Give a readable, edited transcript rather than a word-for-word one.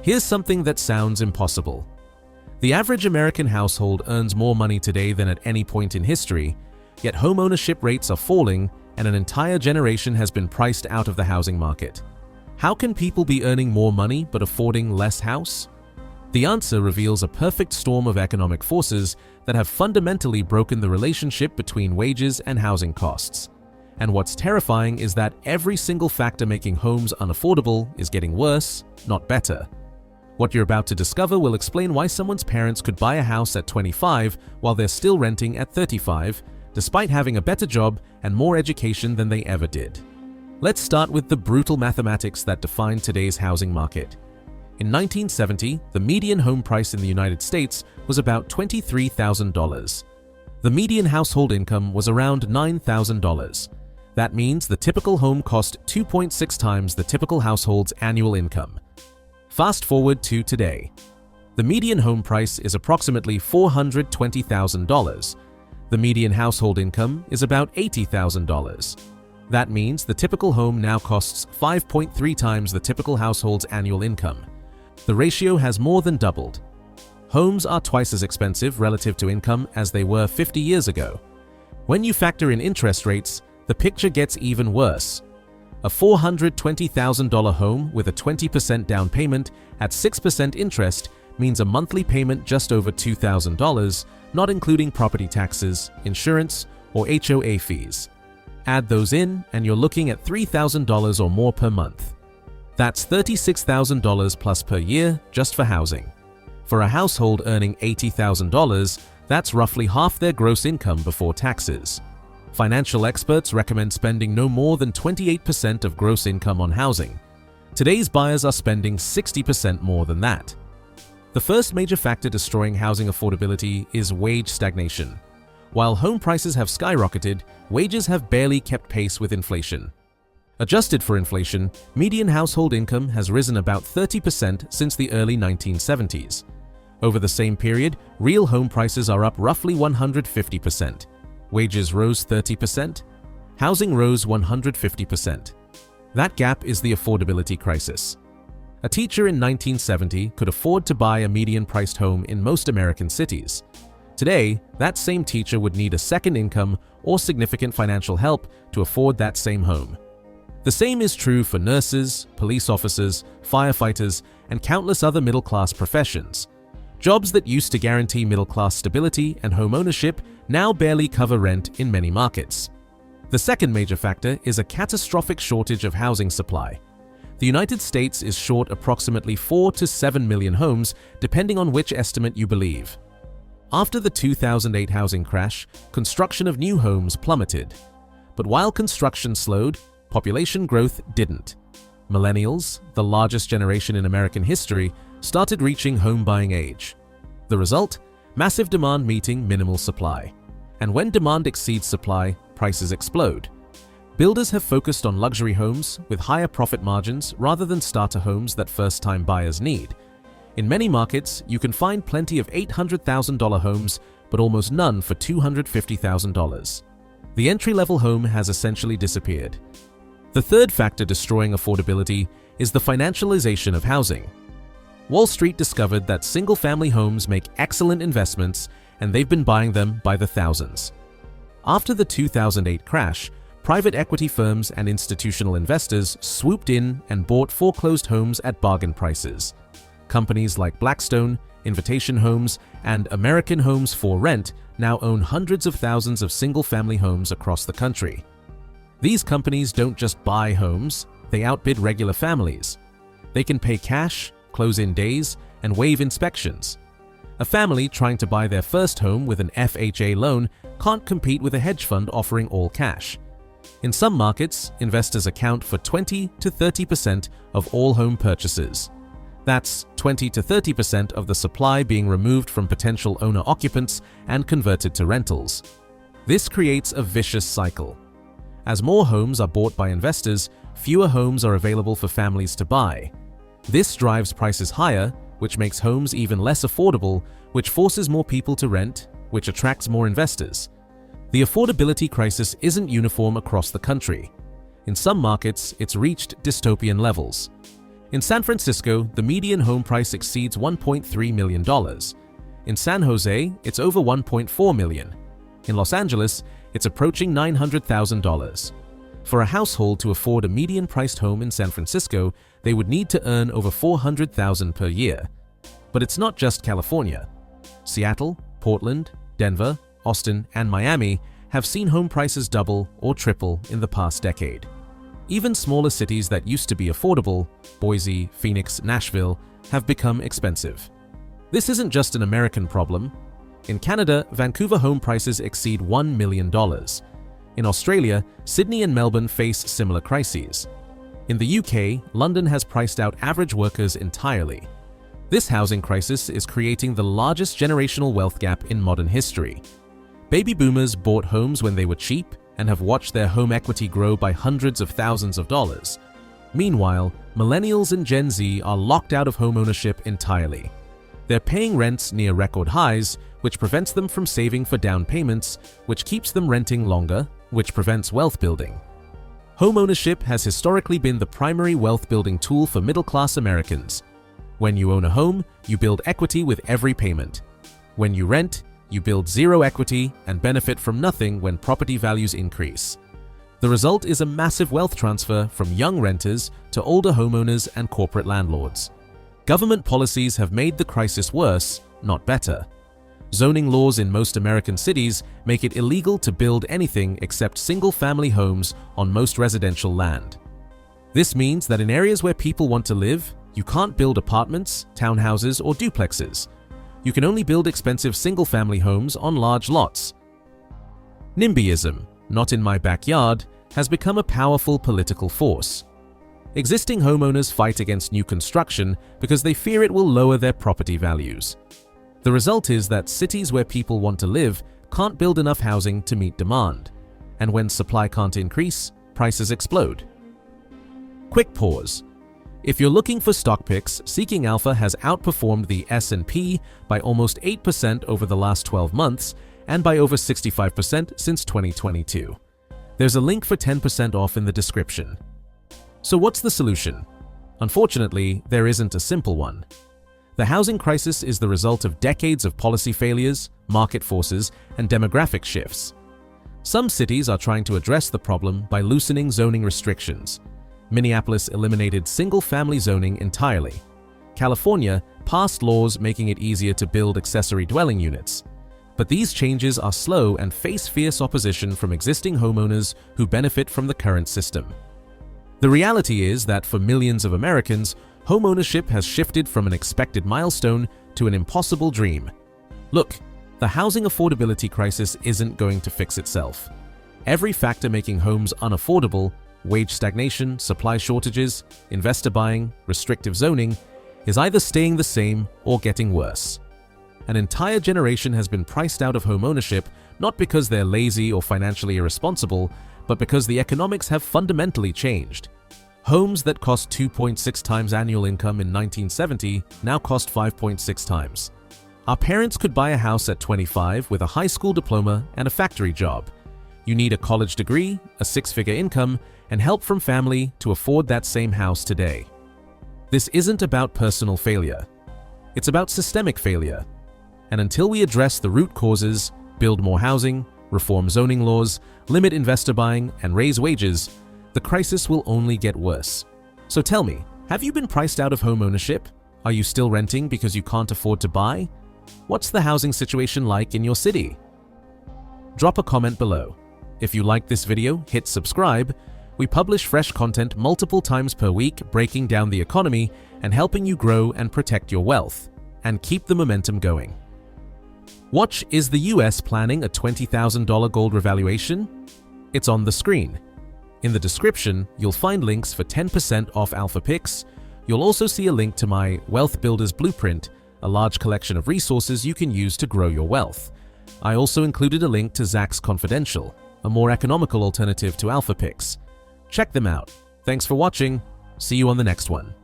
Here's something that sounds impossible. The average American household earns more money today than at any point in history, yet home ownership rates are falling and an entire generation has been priced out of the housing market. How can people be earning more money but affording less house? The answer reveals a perfect storm of economic forces that have fundamentally broken the relationship between wages and housing costs. And what's terrifying is that every single factor making homes unaffordable is getting worse, not better. What you're about to discover will explain why someone's parents could buy a house at 25 while they're still renting at 35, despite having a better job and more education than they ever did. Let's start with the brutal mathematics that define today's housing market. In 1970, the median home price in the United States was about $23,000. The median household income was around $9,000. That means the typical home cost 2.6 times the typical household's annual income. Fast forward to today. The median home price is approximately $420,000. The median household income is about $80,000. That means the typical home now costs 5.3 times the typical household's annual income. The ratio has more than doubled. Homes are twice as expensive relative to income as they were 50 years ago. When you factor in interest rates, the picture gets even worse. A $420,000 home with a 20% down payment at 6% interest means a monthly payment just over $2,000, not including property taxes, insurance, or HOA fees. Add those in and you're looking at $3,000 or more per month. That's $36,000 plus per year just for housing. For a household earning $80,000, that's roughly half their gross income before taxes. Financial experts recommend spending no more than 28% of gross income on housing. Today's buyers are spending 60% more than that. The first major factor destroying housing affordability is wage stagnation. While home prices have skyrocketed, wages have barely kept pace with inflation. Adjusted for inflation, median household income has risen about 30% since the early 1970s. Over the same period, real home prices are up roughly 150%. Wages rose 30%. Housing rose 150%. That gap is the affordability crisis. A teacher in 1970 could afford to buy a median-priced home in most American cities. Today, that same teacher would need a second income or significant financial help to afford that same home. The same is true for nurses, police officers, firefighters, and countless other middle-class professions. Jobs that used to guarantee middle-class stability and home ownership now barely cover rent in many markets. The second major factor is a catastrophic shortage of housing supply. The United States is short approximately 4 to 7 million homes, depending on which estimate you believe. After the 2008 housing crash, construction of new homes plummeted. But while construction slowed, population growth didn't. Millennials, the largest generation in American history, started reaching home buying age. The result? Massive demand meeting minimal supply. And when demand exceeds supply, prices explode. Builders have focused on luxury homes with higher profit margins rather than starter homes that first-time buyers need. In many markets, you can find plenty of $800,000 homes, but almost none for $250,000. The entry-level home has essentially disappeared. The third factor destroying affordability is the financialization of housing. Wall Street discovered that single-family homes make excellent investments, and they've been buying them by the thousands. After the 2008 crash, private equity firms and institutional investors swooped in and bought foreclosed homes at bargain prices. Companies like Blackstone, Invitation Homes, and American Homes for Rent now own hundreds of thousands of single-family homes across the country. These companies don't just buy homes, they outbid regular families. They can pay cash, close in days, and waive inspections. A family trying to buy their first home with an FHA loan can't compete with a hedge fund offering all cash. In some markets, investors account for 20 to 30% of all home purchases. That's 20 to 30% of the supply being removed from potential owner-occupants and converted to rentals. This creates a vicious cycle. As more homes are bought by investors, fewer homes are available for families to buy. This drives prices higher, which makes homes even less affordable, which forces more people to rent, which attracts more investors. The affordability crisis isn't uniform across the country. In some markets, it's reached dystopian levels. In San Francisco, the median home price exceeds $1.3 million. In San Jose, it's over $1.4 million. In Los Angeles, it's approaching $900,000. For a household to afford a median-priced home in San Francisco, they would need to earn over $400,000 per year. But it's not just California. Seattle, Portland, Denver, Austin, and Miami have seen home prices double or triple in the past decade. Even smaller cities that used to be affordable, Boise, Phoenix, Nashville, have become expensive. This isn't just an American problem. In Canada, Vancouver home prices exceed $1 million. In Australia, Sydney and Melbourne face similar crises. In the UK, London has priced out average workers entirely. This housing crisis is creating the largest generational wealth gap in modern history. Baby boomers bought homes when they were cheap and have watched their home equity grow by hundreds of thousands of dollars. Meanwhile, millennials and Gen Z are locked out of homeownership entirely. They're paying rents near record highs, which prevents them from saving for down payments, which keeps them renting longer, which prevents wealth building. Homeownership has historically been the primary wealth building tool for middle-class Americans. When you own a home, you build equity with every payment. When you rent, you build zero equity and benefit from nothing when property values increase. The result is a massive wealth transfer from young renters to older homeowners and corporate landlords. Government policies have made the crisis worse, not better. Zoning laws in most American cities make it illegal to build anything except single-family homes on most residential land. This means that in areas where people want to live, you can't build apartments, townhouses, or duplexes. You can only build expensive single-family homes on large lots. NIMBYism, not in my backyard, has become a powerful political force. Existing homeowners fight against new construction because they fear it will lower their property values. The result is that cities where people want to live can't build enough housing to meet demand, and when supply can't increase, prices explode. Quick pause. If you're looking for stock picks, Seeking Alpha has outperformed the S&P by almost 8% over the last 12 months and by over 65% since 2022. There's a link for 10% off in the description. So what's the solution? Unfortunately, there isn't a simple one. The housing crisis is the result of decades of policy failures, market forces, and demographic shifts. Some cities are trying to address the problem by loosening zoning restrictions. Minneapolis eliminated single-family zoning entirely. California passed laws making it easier to build accessory dwelling units. But these changes are slow and face fierce opposition from existing homeowners who benefit from the current system. The reality is that for millions of Americans, homeownership has shifted from an expected milestone to an impossible dream. Look, the housing affordability crisis isn't going to fix itself. Every factor making homes unaffordable, wage stagnation, supply shortages, investor buying, restrictive zoning, is either staying the same or getting worse. An entire generation has been priced out of homeownership not because they're lazy or financially irresponsible, but because the economics have fundamentally changed. Homes that cost 2.6 times annual income in 1970 now cost 5.6 times. Our parents could buy a house at 25 with a high school diploma and a factory job. You need a college degree, a six-figure income, and help from family to afford that same house today. This isn't about personal failure. It's about systemic failure. And until we address the root causes, build more housing, reform zoning laws, limit investor buying, and raise wages, the crisis will only get worse. So tell me, have you been priced out of home ownership? Are you still renting because you can't afford to buy? What's the housing situation like in your city? Drop a comment below. If you liked this video, hit subscribe. We publish fresh content multiple times per week, breaking down the economy and helping you grow and protect your wealth, and keep the momentum going. Watch Is the US Planning a $20,000 Gold Revaluation? It's on the screen. In the description, you'll find links for 10% off Alpha Picks. You'll also see a link to my Wealth Builders Blueprint, a large collection of resources you can use to grow your wealth. I also included a link to Zacks Confidential, a more economical alternative to Alpha Picks. Check them out. Thanks for watching. See you on the next one.